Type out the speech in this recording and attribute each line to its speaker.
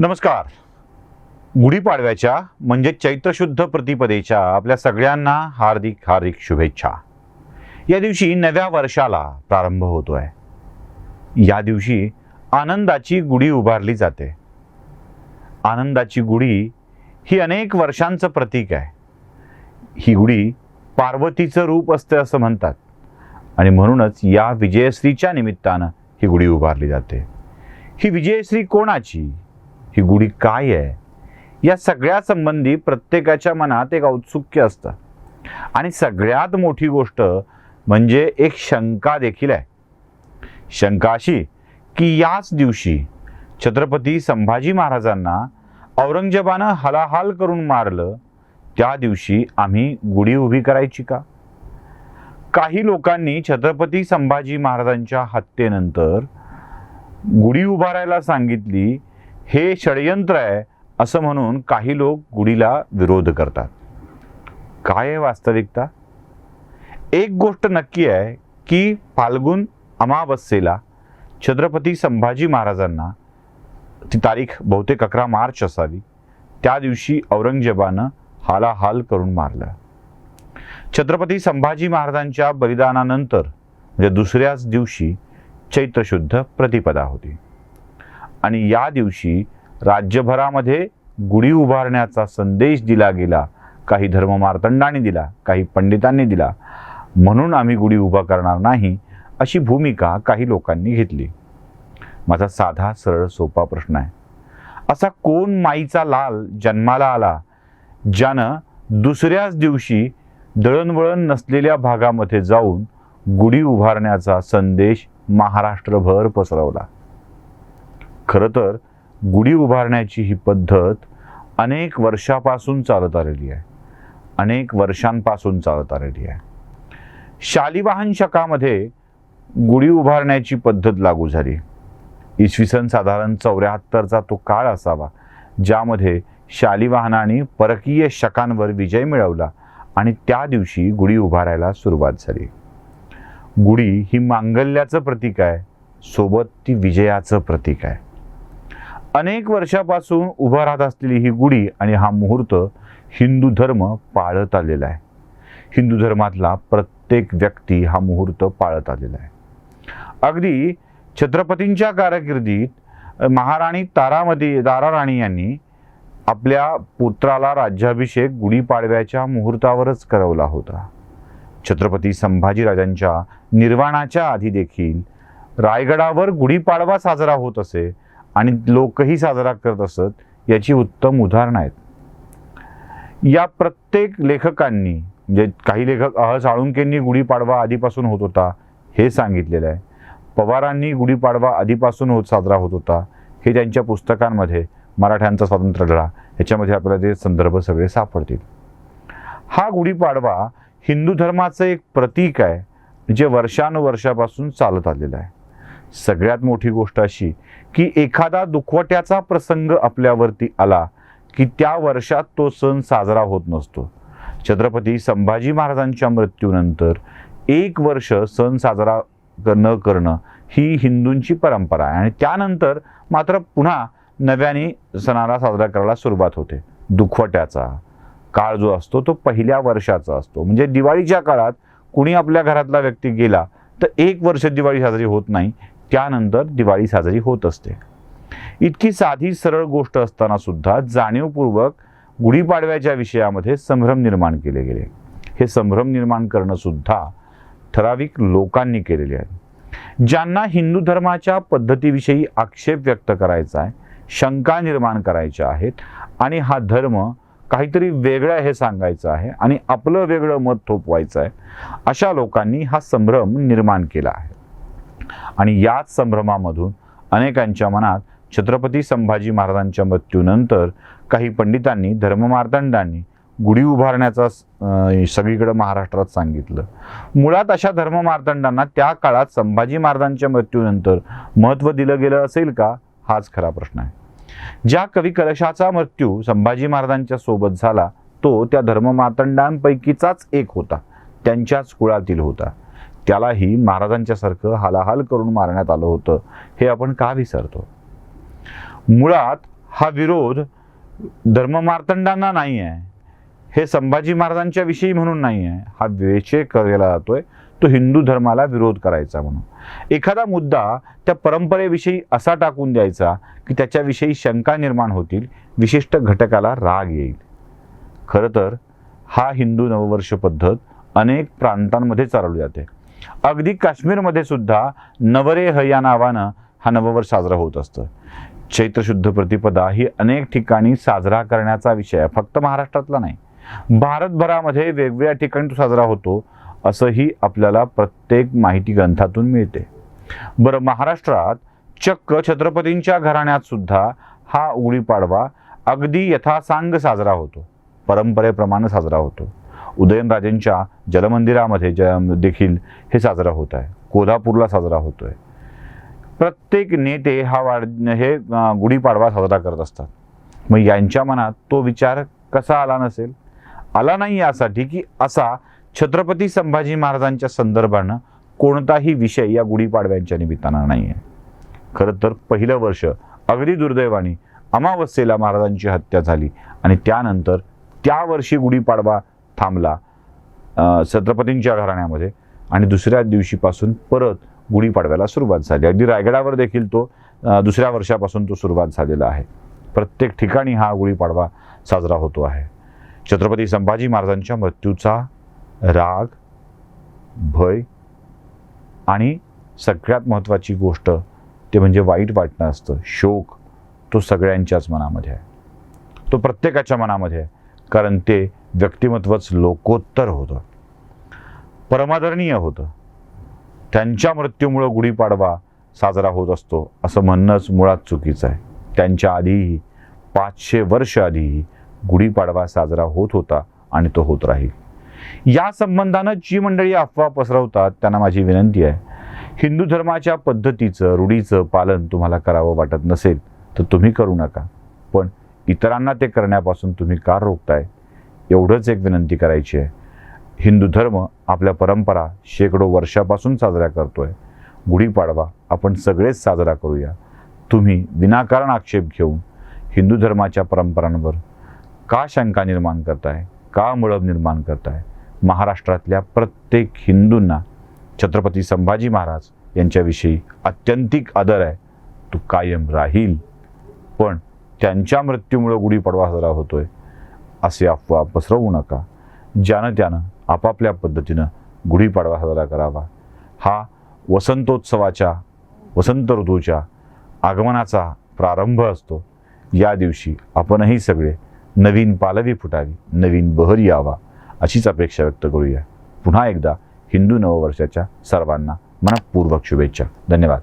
Speaker 1: नमस्कार. गुढीपाडव्याच्या म्हणजे चैत्र शुद्ध प्रतिपदेच्या आपल्या सगळ्यांना हार्दिक हार्दिक शुभेच्छा. या दिवशी नव्या वर्षाला प्रारंभ होतोय. या दिवशी आनंदाची गुढी उभारली जाते. आनंदाची गुढी ही अनेक वर्षांचं प्रतीक आहे. ही गुढी पार्वतीचं रूप असते असं म्हणतात आणि म्हणूनच या विजयश्रीच्या निमित्तानं ही गुढी उभारली जाते. ही विजयश्री कोणाची, ही गुढी काय आहे, या सगळ्या संबंधी प्रत्येकाच्या मनात एक औत्सुक्य असतं. आणि सगळ्यात मोठी गोष्ट म्हणजे एक शंका देखील आहे. शंका अशी की याच दिवशी छत्रपती संभाजी महाराजांना औरंगजेबानं हलाहाल करून मारलं, त्या दिवशी आम्ही गुढी उभी करायची का? काही लोकांनी छत्रपती संभाजी महाराजांच्या हत्येनंतर गुढी उभारायला सांगितली, हे षडयंत्र आहे असं म्हणून काही लोक गुढीला विरोध करतात. काय आहे वास्तविकता? एक गोष्ट नक्की आहे की फाल्गुन अमावस्येला छत्रपती संभाजी महाराजांना, ती तारीख बहुतेक 11 मार्च असावी, त्या दिवशी औरंगजेबानं हालाहाल करून मारलं. छत्रपती संभाजी महाराजांच्या बलिदानानंतर म्हणजे दुसऱ्याच दिवशी चैत्र शुद्ध प्रतिपदा होती आणि या दिवशी राज्यभरामध्ये गुढी उभारण्याचा संदेश दिला गेला. काही धर्ममार्तंडांनी दिला, काही पंडितांनी दिला. म्हणून आम्ही गुढी उभा करणार नाही अशी भूमिका काही लोकांनी घेतली. माझा साधा सरळ सोपा प्रश्न आहे, असा कोण माईचा लाल जन्माला आला ज्यानं दुसऱ्याच दिवशी दळणवळण नसलेल्या भागामध्ये जाऊन गुढी उभारण्याचा संदेश महाराष्ट्रभर पसरवला? खरं तर गुढी उभारण्याची ही पद्धत अनेक वर्षापासून चालत आलेली आहे. अनेक वर्षांपासून चालत आलेली आहे. शालिवाहन शकामध्ये गुढी उभारण्याची पद्धत लागू झाली. इसवी सन साधारण 74चा तो काळ असावा ज्यामध्ये शालिवाहनाने परकीय शकांवर विजय मिळवला आणि त्या दिवशी गुढी उभारायला सुरुवात झाली. गुढी ही मांगल्याचं प्रतीक आहे, सोबत ती विजयाचं प्रतीक आहे. अनेक वर्षापासून उभं राहत असलेली ही गुढी आणि हा मुहूर्त हिंदू धर्म पाळत आलेला आहे. हिंदू धर्मातला प्रत्येक व्यक्ती हा मुहूर्त पाळत आलेला आहे. अगदी छत्रपतींच्या कारकिर्दीत महाराणी ताराराणी यांनी आपल्या पुत्राला राज्याभिषेक गुढीपाडव्याच्या मुहूर्तावरच करवला होता. छत्रपती संभाजीराजांच्या निर्वाणाच्या आधी देखील रायगडावर गुढीपाडवा साजरा होत असे आणि लोकही साजरा करत असत. याची उत्तम उदाहरणं आहेत. या प्रत्येक लेखकांनी, म्हणजे काही लेखक साळुंकेंनी गुढीपाडवा आधीपासून होत होता हे सांगितलेलं आहे. पवारांनी गुढीपाडवा आधीपासून साजरा होत होता हे त्यांच्या पुस्तकांमध्ये, मराठ्यांचा स्वातंत्र्य लढा ह्याच्यामध्ये आपल्याला ते संदर्भ सगळे सापडतील. हा गुढीपाडवा हिंदू धर्माचं एक प्रतीक आहे जे वर्षानुवर्षापासून चालत आलेलं आहे. सगळ्यात मोठी गोष्ट अशी की एखादा दुखवट्याचा प्रसंग आपल्यावरती आला की त्या वर्षात तो सण साजरा होत नसतो. छत्रपती संभाजी महाराजांच्या मृत्यूनंतर 1 वर्ष सण साजरा न करणं ही हिंदूंची परंपरा आहे आणि त्यानंतर मात्र पुन्हा नव्याने सणाला साजरा करायला सुरुवात होते. दुखवट्याचा काळ जो असतो तो पहिल्या वर्षाचा असतो. म्हणजे दिवाळीच्या काळात कुणी आपल्या घरातला व्यक्ती गेला तर 1 वर्ष दिवाळी साजरी होत नाही, त्यानंतर दिवाळी साजरी होत असते. इतकी साधी सरळ गोष्ट असताना सुद्धा जाणीवपूर्वक गुढीपाडव्याच्या विषयामध्ये संभ्रम निर्माण केले गेले. हे संभ्रम निर्माण करणं सुद्धा ठराविक लोकांनी केलेले आहे. ज्यांना हिंदू धर्माच्या पद्धतीविषयी आक्षेप व्यक्त करायचा आहे, शंका निर्माण करायच्या आहेत आणि हा धर्म काहीतरी वेगळं हे सांगायचं आहे आणि आपलं वेगळं मत थोपवायचं आहे, अशा लोकांनी हा संभ्रम निर्माण केला आहे. आणि याच संभ्रमामधून अनेकांच्या मनात छत्रपती संभाजी महाराजांच्या मृत्यूनंतर काही पंडितांनी, धर्ममार्तंडांनी गुढी उभारण्याचा सगळीकडे महाराष्ट्रात सांगितलं. मुळात अशा धर्ममार्तंडांना त्या काळात संभाजी महाराजांच्या मृत्यूनंतर महत्त्व दिलं गेलं असेल का, हाच खरा प्रश्न आहे. ज्या कवी कलशाचा मृत्यू संभाजी महाराजांच्या सोबत झाला तो त्या धर्ममार्तंडांपैकीचाच एक होता, त्यांच्याच कुळातील होता. त्यालाही महाराजांच्या सारखं हालाहाल करून मारण्यात आलं होतं हे आपण का विसरतो? मुळात हा विरोध धर्ममार्तंडांना नाही आहे, हे संभाजी महाराजांच्या विषयी म्हणून नाही आहे, हा विषय केला जातोय तो हिंदू धर्माला विरोध करायचा म्हणून. एखादा मुद्दा त्या परंपरेविषयी असा टाकून द्यायचा की त्याच्याविषयी शंका निर्माण होतील, विशिष्ट घटकाला राग येईल. खरं तर हा हिंदू नववर्ष पद्धत अनेक प्रांतांमध्ये चालवली जाते. अगदी काश्मीरमध्ये सुद्धा नवरेह या नावानं हा नववर्ष साजरा होत असतं. चैत्र शुद्ध प्रतिपदा ही अनेक ठिकाणी साजरा करण्याचा विषय आहे, फक्त महाराष्ट्रातला नाही, भारतभरामध्ये वेगवेगळ्या ठिकाणी तो साजरा होतो असंही आपल्याला प्रत्येक माहिती ग्रंथातून मिळते. बरं, महाराष्ट्रात चक्क छत्रपतींच्या घराण्यात सुद्धा हा गुढीपाडवा अगदी यथासांग साजरा होतो, परंपरेप्रमाणे साजरा होतो. उदयनराजेंच्या जलमंदिरामध्ये देखील हे साजरा होत आहे, कोल्हापूरला साजरा होतोय. प्रत्येक नेते हे गुढीपाडवा साजरा करत असतात. मग यांच्या मनात तो विचार कसा आला नसेल? आला नाही यासाठी की असा छत्रपती संभाजी महाराजांच्या संदर्भानं कोणताही विषय या गुढीपाडव्यांच्या निमित्तानं नाही आहे. खरं तर पहिलं वर्ष अगदी दुर्दैवाने अमावस्येला महाराजांची हत्या झाली आणि त्यानंतर त्या वर्षी गुढीपाडवा थांबला छत्रपतींच्या घराण्यामध्ये आणि दुसऱ्या दिवशीपासून परत गुढीपाडव्याला सुरुवात झाली. अगदी रायगडावर देखील तो दुसऱ्या वर्षापासून तो सुरुवात झालेला आहे. प्रत्येक ठिकाणी हा गुढीपाडवा साजरा होतो आहे. छत्रपती संभाजी महाराजांच्या मृत्यूचा राग, भय आणि सगळ्यात महत्त्वाची गोष्ट ते म्हणजे वाईट वाटणं असतं, शोक, तो सगळ्यांच्याच मनामध्ये आहे, तो प्रत्येकाच्या मनामध्ये आहे. कारण ते व्यक्तिमत्वच लोकोत्तर होतं, परमादरणीय होतं. त्यांच्या मृत्यूमुळं गुढीपाडवा साजरा होत असतो असं म्हणणंच मुळात चुकीचं आहे. त्यांच्या आधीही 500 वर्ष आधीही गुढीपाडवा साजरा होत होता आणि तो होत राहील. या संबंधानं जी मंडळी अफवा पसरवतात त्यांना माझी विनंती आहे, हिंदू धर्माच्या पद्धतीचं, रूढीचं पालन तुम्हाला करावं वाटत नसेल तर तुम्ही करू नका, पण इतरांना ते करण्यापासून तुम्ही का रोखताय एवढंच एक विनंती करायची आहे. हिंदू धर्म आपल्या परंपरा शेकडो वर्षापासून साजरा करतोय. गुढीपाडवा आपण सगळेच साजरा करूया. तुम्ही विनाकारण आक्षेप घेऊन हिंदू धर्माच्या परंपरांवर का शंका निर्माण करताय, का मळब निर्माण करताय? महाराष्ट्रातल्या प्रत्येक हिंदूंना छत्रपती संभाजी महाराज यांच्याविषयी अत्यंतिक आदर आहे, तो कायम राहील. पण त्यांच्या मृत्यूमुळे गुढीपाडवा साजरा होतोय असे अफवा पसरवू नका. ज्यानं त्यानं आपापल्या पद्धतीनं गुढीपाडवा साजरा करावा. हा वसंतोत्सवाच्या, वसंत ऋतूच्या आगमनाचा प्रारंभ असतो. या दिवशी आपणही सगळे नवीन पालवी फुटावी, नवीन बहर यावा अशीच अपेक्षा व्यक्त करूया. पुन्हा एकदा हिंदू नववर्षाच्या सर्वांना मनःपूर्वक शुभेच्छा. धन्यवाद.